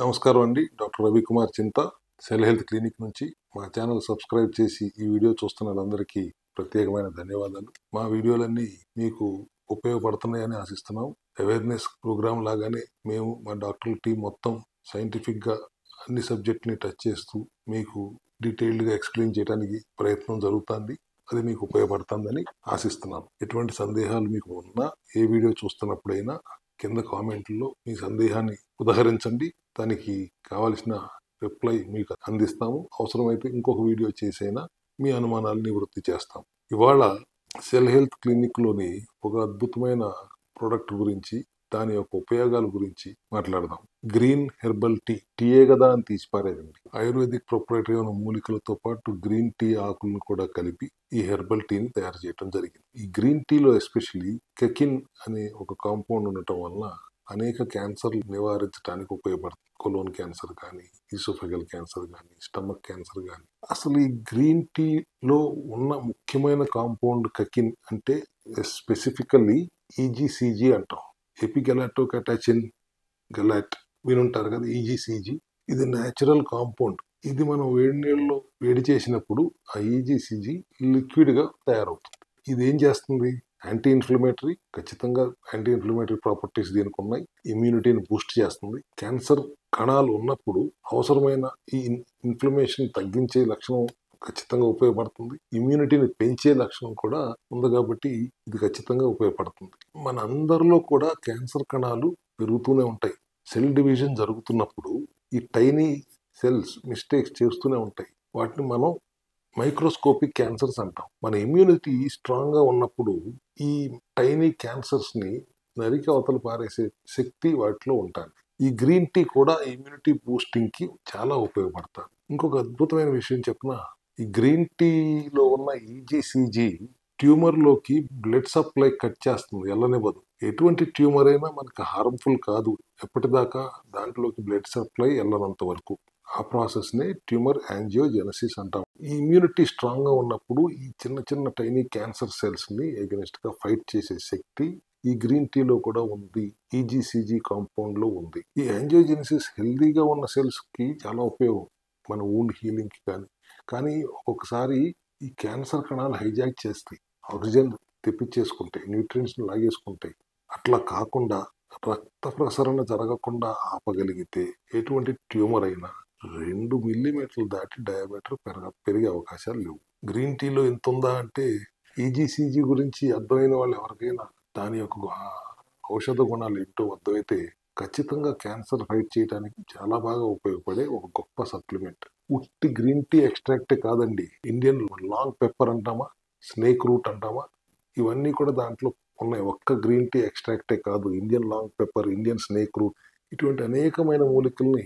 నమస్కారం అండి. డాక్టర్ రవికుమార్ చింత, సెల్ హెల్త్ క్లినిక్ నుంచి. మా ఛానల్ సబ్స్క్రైబ్ చేసి ఈ వీడియో చూస్తున్న వాళ్ళందరికీ ప్రత్యేకమైన ధన్యవాదాలు. మా వీడియోలన్నీ మీకు ఉపయోగపడుతున్నాయని ఆశిస్తున్నాం. అవేర్నెస్ ప్రోగ్రామ్ లాగానే మేము మా డాక్టర్ల టీం మొత్తం సైంటిఫిక్గా అన్ని సబ్జెక్ట్ని టచ్ చేస్తూ మీకు డీటెయిల్డ్గా ఎక్స్ప్లెయిన్ చేయడానికి ప్రయత్నం జరుగుతుంది. అది మీకు ఉపయోగపడుతుందని ఆశిస్తున్నాం. ఎటువంటి సందేహాలు మీకు ఉన్నా ఏ వీడియో చూస్తున్నప్పుడైనా కింద కామెంట్లో మీ సందేహాన్ని ఉదహరించండి. దానికి కావలసిన రిప్లై మీకు అందిస్తాము. అవసరమైతే ఇంకొక వీడియో చేసైనా మీ అనుమానాలు నివృత్తి చేస్తాం. ఇవాళ సెల్ హెల్త్ క్లినిక్లోని ఒక అద్భుతమైన ప్రోడక్ట్ గురించి, దాని యొక్క ఉపయోగాల గురించి మాట్లాడదాం. Green herbal tea. టీయే కదా అని తీసిపారేదండి. ఆయుర్వేదిక్ ప్రొప్రైటరీ అయిన మూలికలతో పాటు గ్రీన్ టీ ఆకులను కూడా కలిపి ఈ హెర్బల్ టీని తయారు చేయడం జరిగింది. ఈ గ్రీన్ టీలో ఎస్పెషల్లీ కెకిన్ అనే ఒక కాంపౌండ్ ఉండటం వలన అనేక క్యాన్సర్లు నివారించడానికి ఉపయోగపడుతుంది. కొలోన్ క్యాన్సర్ కానీ, ఈసోఫెగల్ క్యాన్సర్ కానీ, స్టమక్ క్యాన్సర్ కానీ. అసలు ఈ గ్రీన్ టీలో ఉన్న ముఖ్యమైన కాంపౌండ్ కెకిన్ అంటే స్పెసిఫికల్లీ ఈజీసీజీ అంటాం. ఎపిగెలాటోకాటాచిన్ గెలాట్ వినుంటారు కదా, ఈజీసీజీ. ఇది న్యాచురల్ కాంపౌండ్. ఇది మనం వేడి నీళ్ళలో వేడి చేసినప్పుడు ఆ ఈజీసీజీ లిక్విడ్గా తయారవుతుంది. ఇది ఏం చేస్తుంది? Anti inflammatory. ఖచ్చితంగా యాంటీ ఇన్ఫ్లమేటరీ ప్రాపర్టీస్ దీనికి ఉన్నాయి. ఇమ్యూనిటీని బూస్ట్ చేస్తుంది. క్యాన్సర్ కణాలు ఉన్నప్పుడు అవసరమైన ఈ ఇన్ఫ్లమేషన్ తగ్గించే లక్షణం ఖచ్చితంగా ఉపయోగపడుతుంది. ఇమ్యూనిటీని పెంచే లక్షణం కూడా ఉంది కాబట్టి ఇది ఖచ్చితంగా ఉపయోగపడుతుంది. మన అందరిలో కూడా క్యాన్సర్ కణాలు పెరుగుతూనే ఉంటాయి. సెల్ డివిజన్ జరుగుతున్నప్పుడు ఈ టైనీ సెల్స్ మిస్టేక్స్ చేస్తూనే ఉంటాయి. వాటిని మనం మైక్రోస్కోపిక్ క్యాన్సర్స్ అంటాం. మన ఇమ్యూనిటీ స్ట్రాంగ్గా ఉన్నప్పుడు ఈ టైనీ క్యాన్సర్స్ని నరికి అవతల పారేసే శక్తి వాటిలో ఉంటుంది. ఈ గ్రీన్ టీ కూడా ఇమ్యూనిటీ బూస్టింగ్కి చాలా ఉపయోగపడుతుంది. ఇంకొక అద్భుతమైన విషయం చెప్పిన, ఈ గ్రీన్ టీలో ఉన్న ఈజీసీజీ ట్యూమర్లోకి బ్లడ్ సప్లై కట్ చేస్తుంది, వెళ్ళనివ్వదు. ఎటువంటి ట్యూమర్ అయినా మనకు హార్మ్ఫుల్ కాదు ఎప్పటిదాకా దాంట్లోకి బ్లడ్ సప్లై వెళ్ళనంత వరకు. ఆ ప్రాసెస్నే ట్యూమర్ యాంజియోజెనసిస్ అంటాం. ఈ ఇమ్యూనిటీ స్ట్రాంగ్గా ఉన్నప్పుడు ఈ చిన్న చిన్న టైనీ క్యాన్సర్ సెల్స్ని ఎగెనిస్ట్గా ఫైట్ చేసే శక్తి ఈ గ్రీన్ టీలో కూడా ఉంది. ఈజీసీజీ కాంపౌండ్లో ఉంది. ఈ యాంజియోజెనసిస్ హెల్దీగా ఉన్న సెల్స్కి చాలా ఉపయోగం, మన వూండ్ హీలింగ్కి కానీ ఒక్కొక్కసారి ఈ క్యాన్సర్ కణాలు హైజాక్ చేస్తాయి. ఆక్సిజన్ తెప్పించేసుకుంటాయి, న్యూట్రియంట్స్ని లాగేసుకుంటాయి. అట్లా కాకుండా రక్త ప్రసరణ జరగకుండా ఆపగలిగితే ఎటువంటి ట్యూమర్ అయినా 2 మిల్లీమీటర్లు దాటి డయామీటర్ పెరిగే అవకాశాలు లేవు. గ్రీన్ టీలో ఎంత ఉందా అంటే, ఈజీసీజీ గురించి అర్థమైన వాళ్ళు ఎవరికైనా దాని యొక్క ఔషధ గుణాలు ఏంటో అర్థమైతే ఖచ్చితంగా క్యాన్సర్ ఫైట్ చేయడానికి చాలా బాగా ఉపయోగపడే ఒక గొప్ప సప్లిమెంట్. ఉట్టి గ్రీన్ టీ ఎక్స్ట్రాక్టే కాదండి, ఇండియన్ లాంగ్ పెప్పర్ అంటామా, స్నేక్ రూట్ అంటామా, ఇవన్నీ కూడా దాంట్లో ఉన్నాయి. ఒక్క గ్రీన్ టీ ఎక్స్ట్రాక్టే కాదు, Indian long pepper, Indian snake root, ఇటువంటి అనేకమైన మూలికల్ని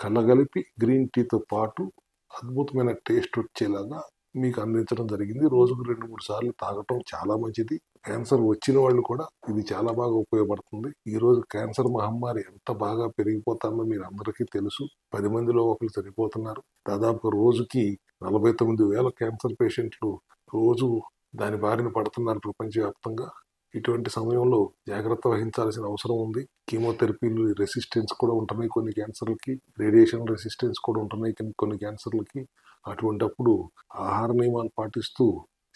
కలగలిపి గ్రీన్ టీతో పాటు అద్భుతమైన టేస్ట్ వచ్చేలాగా మీకు అందించడం జరిగింది. రోజుకు 2-3 సార్లు తాగటం చాలా మంచిది. క్యాన్సర్ వచ్చిన వాళ్ళు కూడా ఇది చాలా బాగా ఉపయోగపడుతుంది. ఈరోజు క్యాన్సర్ మహమ్మారి ఎంత బాగా పెరిగిపోతుందో మీరు అందరికీ తెలుసు. 10 మందిలో ఒకరు చనిపోతున్నారు. దాదాపు రోజుకి 49,000 క్యాన్సర్ పేషెంట్లు రోజు దాని బారిన పడుతున్నారు ప్రపంచవ్యాప్తంగా. ఇటువంటి సమయంలో జాగ్రత్త వహించాల్సిన అవసరం ఉంది. కీమోథెరపీలు రెసిస్టెన్స్ కూడా ఉంటున్నాయి కొన్ని క్యాన్సర్లకి, రేడియేషన్ రెసిస్టెన్స్ కూడా ఉంటున్నాయి కొన్ని క్యాన్సర్లకి. అటువంటప్పుడు ఆహార నియమాలు పాటిస్తూ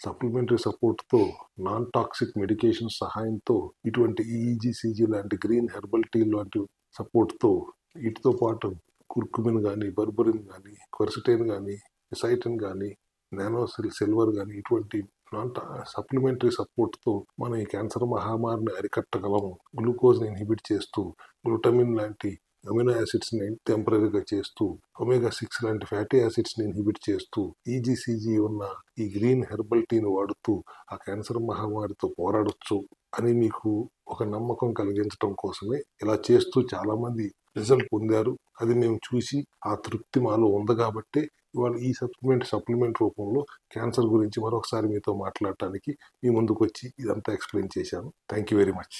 సప్లిమెంటరీ సపోర్ట్తో, నాన్ టాక్సిక్ మెడికేషన్ సహాయంతో, ఇటువంటి ఈజీసీజీ లాంటి గ్రీన్ హెర్బల్ టీ లాంటి సపోర్ట్తో, వీటితో పాటు కుర్కుమిన్ కానీ, బర్బరిన్ కానీ, క్వర్సిటైన్ కానీ, ఎసైటిన్ కానీ, నానోసిల్ సిల్వర్ కానీ, ఇటువంటి సప్లిమెంటరీ సపోర్ట్తో మనం ఈ క్యాన్సర్ మహమ్మారిని అరికట్టగలము. గ్లూకోజ్ని ఇన్హిబిట్ చేస్తూ, గ్లూటమిన్ లాంటి అమినో యాసిడ్స్ని టెంపరీగా చేస్తూ, ఒమేగా-6 లాంటి ఫ్యాటీ యాసిడ్స్ని ఇన్హిబిట్ చేస్తూ, ఈజీసీజీ ఉన్న ఈ గ్రీన్ హెర్బల్ టీని వాడుతూ ఆ క్యాన్సర్ మహమ్మారితో పోరాడొచ్చు అని మీకు ఒక నమ్మకం కలిగించడం కోసమే ఇలా చేస్తూ చాలామంది రిజల్ట్ పొందారు. అది మేము చూసి ఆ తృప్తి మాలో ఉంది కాబట్టి ఇవాళ ఈ సప్లిమెంట్ రూపంలో క్యాన్సర్ గురించి మరొకసారి మీతో మాట్లాడటానికి మీ ముందుకు వచ్చి ఇదంతా ఎక్స్ప్లెయిన్ చేశాను. Thank you very much.